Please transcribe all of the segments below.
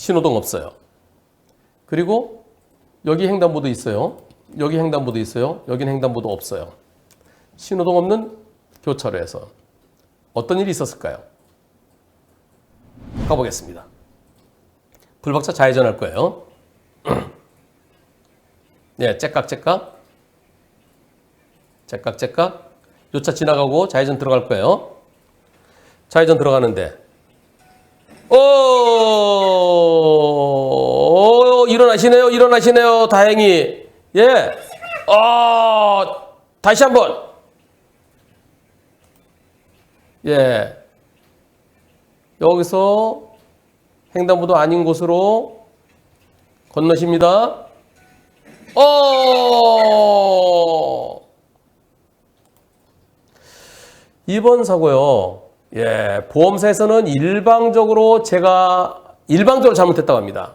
신호등 없어요. 그리고 여기 횡단보도 있어요. 여기 횡단보도 있어요. 여기는 횡단보도 없어요. 신호등 없는 교차로에서 어떤 일이 있었을까요? 가보겠습니다. 불박차 좌회전할 거예요. 네, 째깍째깍. 째깍째깍. 요 차 지나가고 좌회전 들어갈 거예요. 좌회전 들어가는데 일어나시네요. 일어나시네요. 다행히. 예. 다시 한번. 예. 여기서 횡단보도 아닌 곳으로 건너십니다. 이번 사고요. 예, 보험사에서는 일방적으로 잘못했다고 합니다.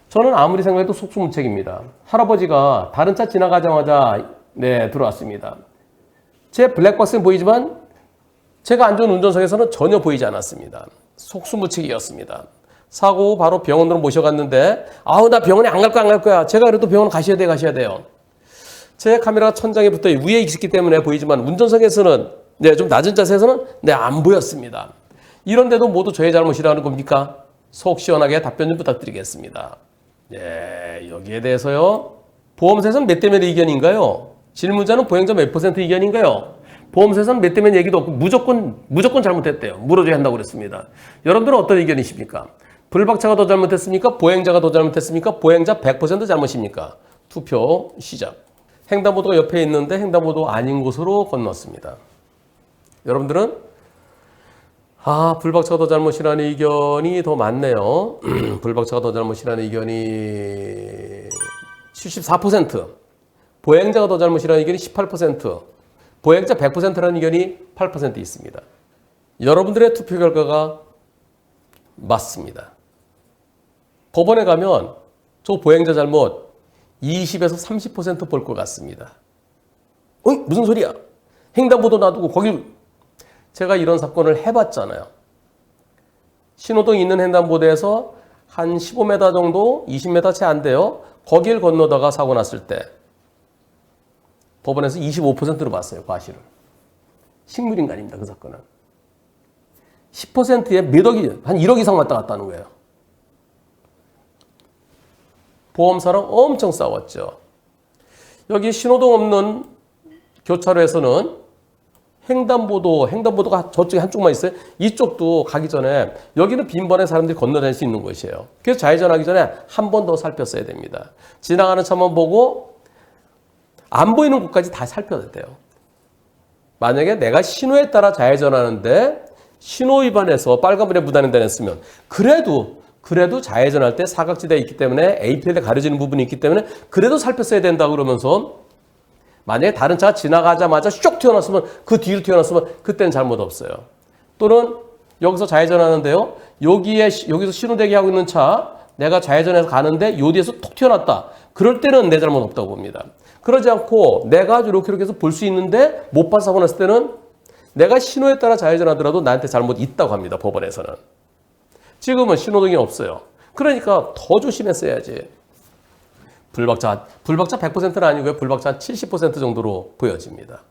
저는 아무리 생각해도 속수무책입니다. 할아버지가 다른 차 지나가자마자 들어왔습니다. 제 블랙박스는 보이지만 제가 앉은 운전석에서는 전혀 보이지 않았습니다. 속수무책이었습니다. 사고 바로 병원으로 모셔갔는데 나 병원에 안 갈 거야. 제가 그래도 병원 가셔야 돼요. 제 카메라가 천장에 붙어 위에 있기 때문에 보이지만 운전석에서는 좀 낮은 자세에서는 안 보였습니다. 이런데도 모두 저의 잘못이라는 겁니까? 속 시원하게 답변 좀 부탁드리겠습니다. 여기에 대해서요. 보험사에서는 몇 대 몇의 의견인가요? 질문자는 보행자 몇 % 의견인가요? 보험사에서는 몇 대 몇 얘기도 없고 무조건 잘못했대요. 물어줘야 한다고 그랬습니다. 여러분들은 어떤 의견이십니까? 불박차가 더 잘못했습니까? 보행자가 더 잘못했습니까? 보행자 100% 잘못입니까? 투표 시작. 횡단보도가 옆에 있는데 횡단보도 아닌 곳으로 건넜습니다. 여러분들은 불박차가 더 잘못이라는 의견이 더 많네요. 불박차가 더 잘못이라는 의견이 74%, 보행자가 더 잘못이라는 의견이 18%, 보행자 100%라는 의견이 8% 있습니다. 여러분들의 투표 결과가 맞습니다. 법원에 가면 저 보행자 잘못 20에서 30% 볼 것 같습니다. 무슨 소리야? 횡단보도 놔두고 거길. 제가 이런 사건을 해봤잖아요. 신호등 있는 횡단보도에서 한 15m 정도, 20m 채 안 돼요. 거길 건너다가 사고 났을 때 법원에서 25%로 봤어요. 과실을. 식물인간입니다. 그 사건은. 10%에 몇 억이, 한 1억 이상 왔다 갔다 하는 거예요. 보험사랑 엄청 싸웠죠. 여기 신호등 없는 교차로에서는 횡단보도가 저쪽에 한쪽만 있어요. 이쪽도 가기 전에 여기는 빈번에 사람들이 건너다닐 수 있는 곳이에요. 그래서 좌회전하기 전에 한 번 더 살폈어야 됩니다. 지나가는 차만 보고 안 보이는 곳까지 다 살펴야 돼요. 만약에 내가 신호에 따라 좌회전하는데 신호 위반해서 빨간불에 무단횡단 했으면 그래도 좌회전할 때 사각지대에 있기 때문에 A필에 가려지는 부분이 있기 때문에 그래도 살폈어야 된다 그러면서 만약에 다른 차가 지나가자마자 쇽 튀어나왔으면 그 뒤로 튀어나왔으면 그때는 잘못 없어요. 또는 여기서 좌회전하는데요. 여기서 신호 대기하고 있는 차 내가 좌회전해서 가는데 요 뒤에서 톡 튀어나왔다. 그럴 때는 내 잘못 없다고 봅니다. 그러지 않고 내가 이렇게 해서 볼 수 있는데 못 봐서 사고 났을 때는 내가 신호에 따라 좌회전하더라도 나한테 잘못 있다고 합니다. 법원에서는. 지금은 신호등이 없어요. 그러니까 더 조심했어야지. 불박차 100%는 아니고요. 불박차 한 70% 정도로 보여집니다.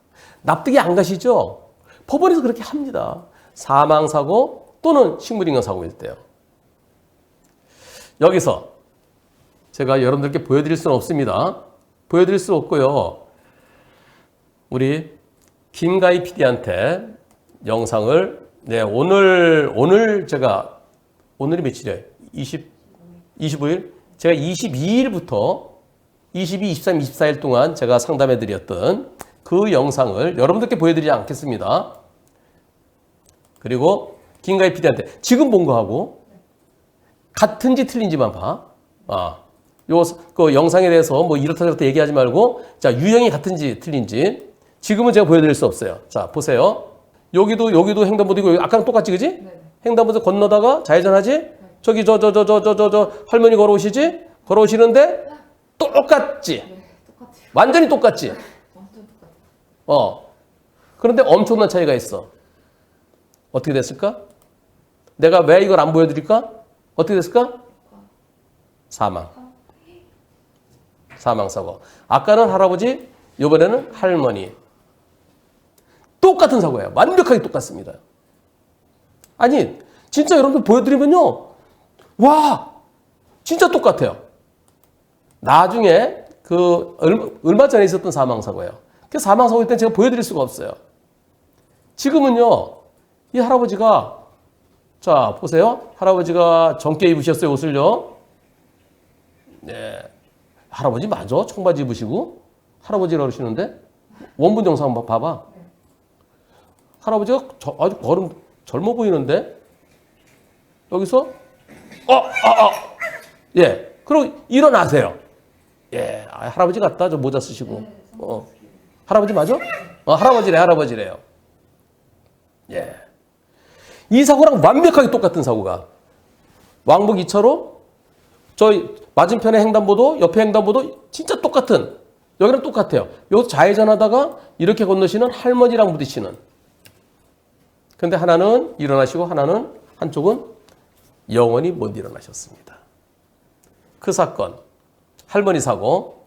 납득이 안 가시죠? 법원에서 그렇게 합니다. 사망사고 또는 식물인간 사고일 때요. 여기서 제가 여러분들께 보여드릴 수는 없습니다. 보여드릴 수 없고요. 우리 김가희 PD한테 영상을 오늘 제가 오늘이 며칠이에요? 25일? 제가 22일부터 22, 23, 24일 동안 제가 상담해 드렸던 그 영상을 여러분들께 보여드리지 않겠습니다. 그리고 김가희 PD한테 지금 본 거하고 같은지 틀린지만 봐. 그 영상에 대해서 뭐 이렇다 저렇다 얘기하지 말고 자, 유형이 같은지 틀린지 지금은 제가 보여드릴 수 없어요. 자, 보세요. 여기도 횡단보도이고 아까랑 똑같지, 그지? 네. 횡단보도 건너다가 좌회전하지? 네. 저기 저 할머니 걸어오시는데 똑같지? 네, 똑같아요. 완전히 똑같지? 네, 완전 똑같아요. 그런데 엄청난 차이가 있어. 어떻게 됐을까? 내가 왜 이걸 안 보여드릴까? 어떻게 됐을까? 사망. 사망사고. 아까는 할아버지, 이번에는 할머니. 똑같은 사고예요. 완벽하게 똑같습니다. 아니, 진짜 여러분들 보여드리면요. 와! 진짜 똑같아요. 나중에 얼마 전에 있었던 사망사고예요. 그 사망사고 때 제가 보여드릴 수가 없어요. 지금은요, 이 할아버지가, 자, 보세요. 할아버지가 젊게 입으셨어요, 옷을요. 네. 할아버지 맞아? 청바지 입으시고? 할아버지라고 그러시는데? 원본 영상 한번 봐봐. 할아버지가 아주 젊어 보이는데? 여기서? 예. 그럼 일어나세요. 예. 할아버지 같다. 저 모자 쓰시고. 할아버지 맞아? 할아버지래요. 예. 이 사고랑 완벽하게 똑같은 사고가. 왕복 2차로, 저희 맞은편에 횡단보도, 옆에 횡단보도 진짜 똑같은. 여기랑 똑같아요. 여기서 좌회전하다가 이렇게 건너시는 할머니랑 부딪히는. 근데 하나는 일어나시고 한쪽은 영원히 못 일어나셨습니다. 그 사건, 할머니 사고.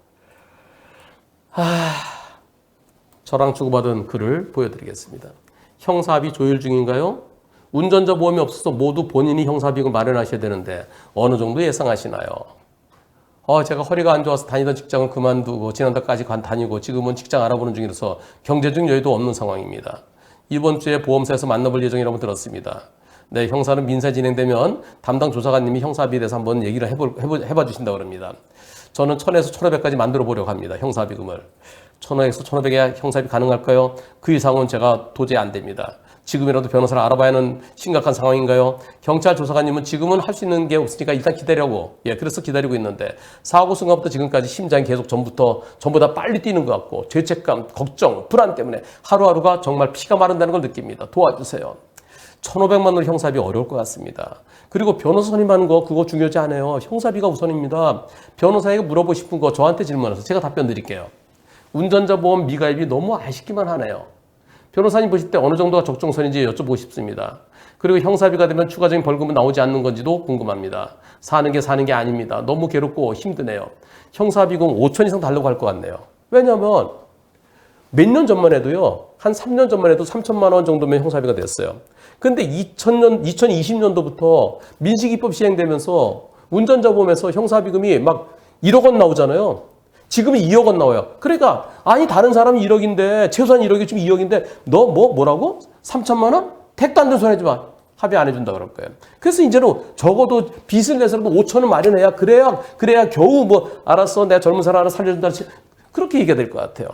저랑 주고받은 글을 보여드리겠습니다. 형사합의 조율 중인가요? 운전자 보험이 없어서 모두 본인이 형사비용을 마련하셔야 되는데 어느 정도 예상하시나요? 제가 허리가 안 좋아서 다니던 직장을 그만두고 지난달까지 다니고 지금은 직장 알아보는 중이라서 경제적 여유도 없는 상황입니다. 이번 주에 보험사에서 만나볼 예정이라고 들었습니다. 네, 형사는 민사 진행되면 담당 조사관님이 형사합의에 대해서 한번 얘기를 해봐 주신다고 합니다. 저는 1000에서 1500까지 만들어 보려고 합니다. 형사합의금을. 1000에서 1500에 형사합의 가능할까요? 그 이상은 제가 도저히 안 됩니다. 지금이라도 변호사를 알아봐야 하는 심각한 상황인가요? 경찰 조사관님은 지금은 할 수 있는 게 없으니까 일단 기다려고. 그래서 기다리고 있는데 사고 순간부터 지금까지 심장이 계속 전보다 빨리 뛰는 것 같고 죄책감, 걱정, 불안 때문에 하루하루가 정말 피가 마른다는 걸 느낍니다. 도와주세요. 1,500만 원으로 형사비 어려울 것 같습니다. 그리고 변호사 선임하는 거 그거 중요하지 않아요. 형사비가 우선입니다. 변호사에게 물어보고 싶은 거 저한테 질문해서 제가 답변 드릴게요. 운전자 보험 미가입이 너무 아쉽기만 하네요. 변호사님 보실 때 어느 정도가 적정선인지 여쭤보고 싶습니다. 그리고 형사비가 되면 추가적인 벌금은 나오지 않는 건지도 궁금합니다. 사는 게 아닙니다. 너무 괴롭고 힘드네요. 형사비금 5천 이상 달라고 할 것 같네요. 왜냐하면 몇 년 전만 해도요. 한 3년 전만 해도 3천만 원 정도면 형사비가 됐어요. 근데 2020년도부터 민식이법 시행되면서 운전자 보험에서 형사비금이 막 1억 원 나오잖아요. 지금은 2억 원 나와요. 그러니까 아니 다른 사람이 1억인데 최소한 1억이 지금 2억인데 너 뭐라고? 3천만 원? 택도 안 된 소리 하지 마. 합의 안 해준다 그럴 거예요. 그래서 이제는 적어도 빚을 내서라도 5천 원 마련해야 그래야 겨우 알았어 내가 젊은 사람 하나 살려준다 그렇게 얘기가 될 것 같아요.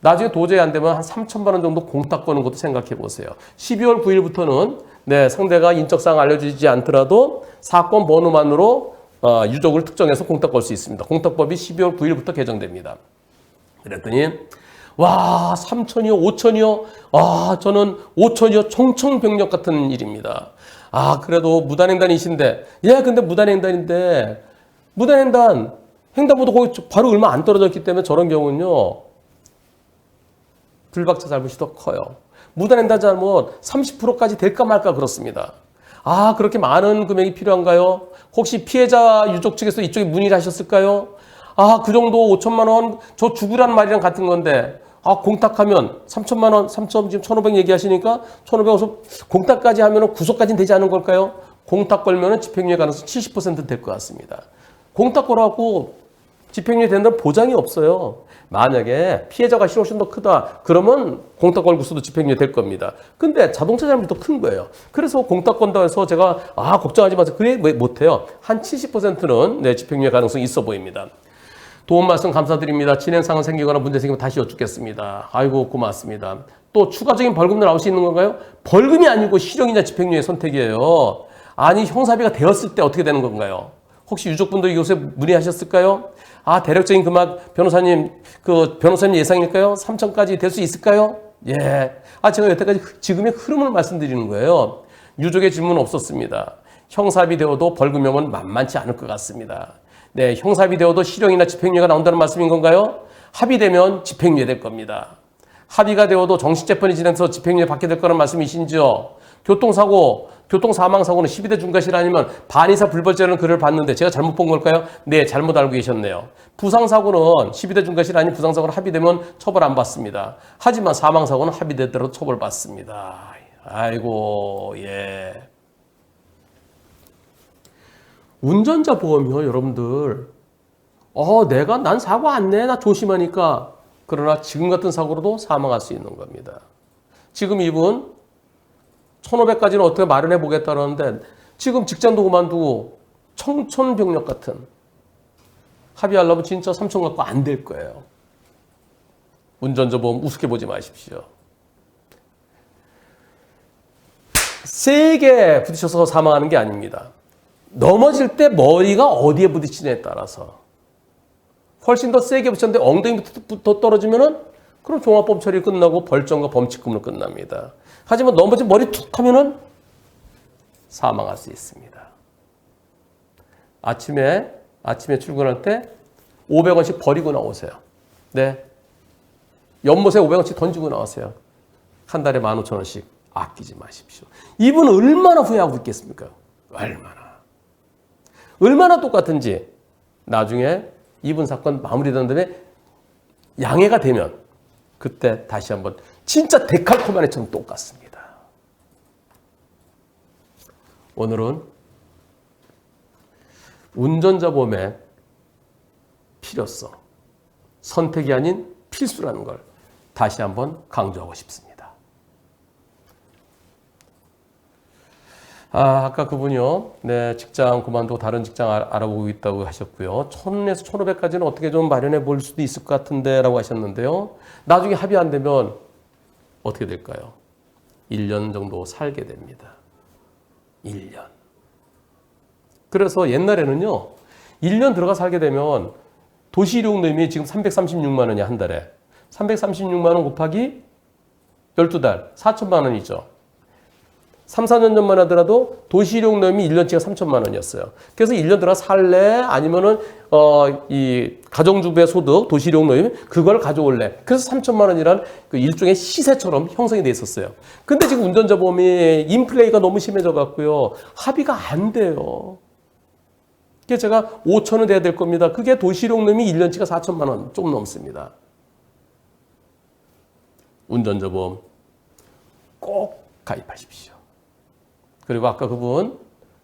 나중에 도저히 안 되면 한 3천만 원 정도 공탁 거는 것도 생각해 보세요. 12월 9일부터는 상대가 인적사항 알려주지 않더라도 사건 번호만으로 유족을 특정해서 공탁 걸 수 있습니다. 공탁법이 12월 9일부터 개정됩니다. 그랬더니 와 3천이요 5천이요 저는 5천이요 청청병력 같은 일입니다. 그래도 무단횡단이신데 근데 무단횡단인데 횡단보도 거기 바로 얼마 안 떨어졌기 때문에 저런 경우는요 불박차 잘못이 더 커요. 무단횡단 잘못 30%까지 될까 말까 그렇습니다. 그렇게 많은 금액이 필요한가요? 혹시 피해자 유족 측에서 이쪽에 문의를 하셨을까요? 그 정도 5천만 원, 저 죽으라는 말이랑 같은 건데, 공탁하면 3천만 원, 지금 1,500 얘기하시니까 1,500 와서 공탁까지 하면 구속까지는 되지 않은 걸까요? 공탁 걸면 집행유예 가능성 70% 될 것 같습니다. 공탁 걸어갖고 집행유예 된다는 보장이 없어요. 만약에 피해자가 훨씬 더 크다. 그러면 공탁 걸고서도 집행유예 될 겁니다. 근데 자동차 잘못이 더 큰 거예요. 그래서 공탁 건다 해서 제가 걱정하지 마세요. 그래 못해요. 한 70%는 집행유예 가능성이 있어 보입니다. 도움 말씀 감사드립니다. 진행사항 생기거나 문제 생기면 다시 여쭙겠습니다. 아이고 고맙습니다. 또 추가적인 벌금도 나올 수 있는 건가요? 벌금이 아니고 실형이냐 집행유예 선택이에요. 아니 형사비가 되었을 때 어떻게 되는 건가요? 혹시 유족분들 요새 문의하셨을까요? 대략적인 금액 변호사님 예상일까요? 3천까지 될 수 있을까요? 제가 여태까지 지금의 흐름을 말씀드리는 거예요. 유족의 질문은 없었습니다. 형사비 되어도 벌금형은 만만치 않을 것 같습니다. 형사비 되어도 실형이나 집행유예가 나온다는 말씀인 건가요? 합의되면 집행유예 될 겁니다. 합의가 되어도 정식재판이 진행돼서 집행유예 받게 될 거라는 말씀이신지요? 교통사고 교통사망사고는 12대 중과실 아니면 반의사 불벌죄라는 글을 봤는데 제가 잘못 본 걸까요? 네, 잘못 알고 계셨네요. 부상사고는 12대 중과실 아닌 부상사고는 합의되면 처벌 안 받습니다. 하지만 사망사고는 합의되더라도 처벌받습니다. 아이고, 예. 운전자 보험이요, 여러분들. 난 사고 안 내. 나 조심하니까. 그러나 지금 같은 사고로도 사망할 수 있는 겁니다. 지금 이분 1,500까지는 어떻게 마련해 보겠다는데 지금 직장도 그만두고 청천벽력 같은 합의하려면 진짜 3천 갖고 안 될 거예요. 운전자 보험 우습게 보지 마십시오. 세게 부딪혀서 사망하는 게 아닙니다. 넘어질 때 머리가 어디에 부딪히냐에 따라서 훨씬 더 세게 부딪혔는데 엉덩이부터 떨어지면은 그럼 종합보험 처리 끝나고 벌점과 범칙금으로 끝납니다. 하지만 넘어진 머리 툭 하면은 사망할 수 있습니다. 아침에 출근할 때 500원씩 버리고 나오세요. 네. 연못에 500원씩 던지고 나오세요. 한 달에 15,000원씩 아끼지 마십시오. 이분은 얼마나 후회하고 있겠습니까? 얼마나 똑같은지 나중에 이분 사건 마무리된 다음에 양해가 되면 그때 다시 한번 진짜 데칼코마니처럼 똑같습니다. 오늘은 운전자 보험의 필요성, 선택이 아닌 필수라는 걸 다시 한번 강조하고 싶습니다. 아까 그분이요. 네, 직장 그만두고 다른 직장 알아보고 있다고 하셨고요. 1,000에서 1,500까지는 어떻게 좀 마련해 볼 수도 있을 것 같은데 라고 하셨는데요. 나중에 합의 안 되면 어떻게 될까요? 1년 정도 살게 됩니다. 1년. 그래서 옛날에는요. 1년 들어가 살게 되면 도시일용노임이 지금 336만 원이야, 한 달에. 336만 원 곱하기 12달, 4천만 원이죠. 3, 4년 전만 하더라도 도시일용노임이 1년치가 3천만 원이었어요. 그래서 1년 들어가 살래? 아니면은, 이 가정주부의 소득, 도시일용노임, 그걸 가져올래? 그래서 3천만 원이란 그 일종의 시세처럼 형성이 돼 있었어요. 근데 지금 운전자 보험이 인플레이가 너무 심해져 갖고요. 합의가 안 돼요. 그래서 제가 5천원 돼야 될 겁니다. 그게 도시일용노임이 1년치가 4천만 원 좀 넘습니다. 운전자 보험 꼭 가입하십시오. 그리고 아까 그분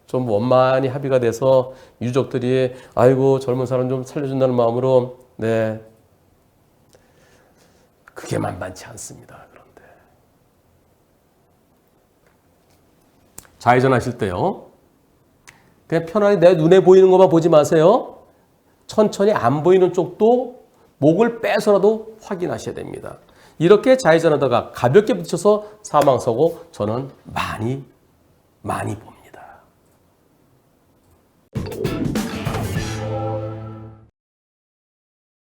좀 원만히 합의가 돼서 유족들이 아이고 젊은 사람 좀 살려준다는 마음으로 네 그게 만만치 않습니다. 그런데 좌회전하실 때요. 그냥 편하게 내 눈에 보이는 것만 보지 마세요. 천천히 안 보이는 쪽도 목을 빼서라도 확인하셔야 됩니다. 이렇게 좌회전하다가 가볍게 부딪혀서 사망사고 저는 많이 봅니다.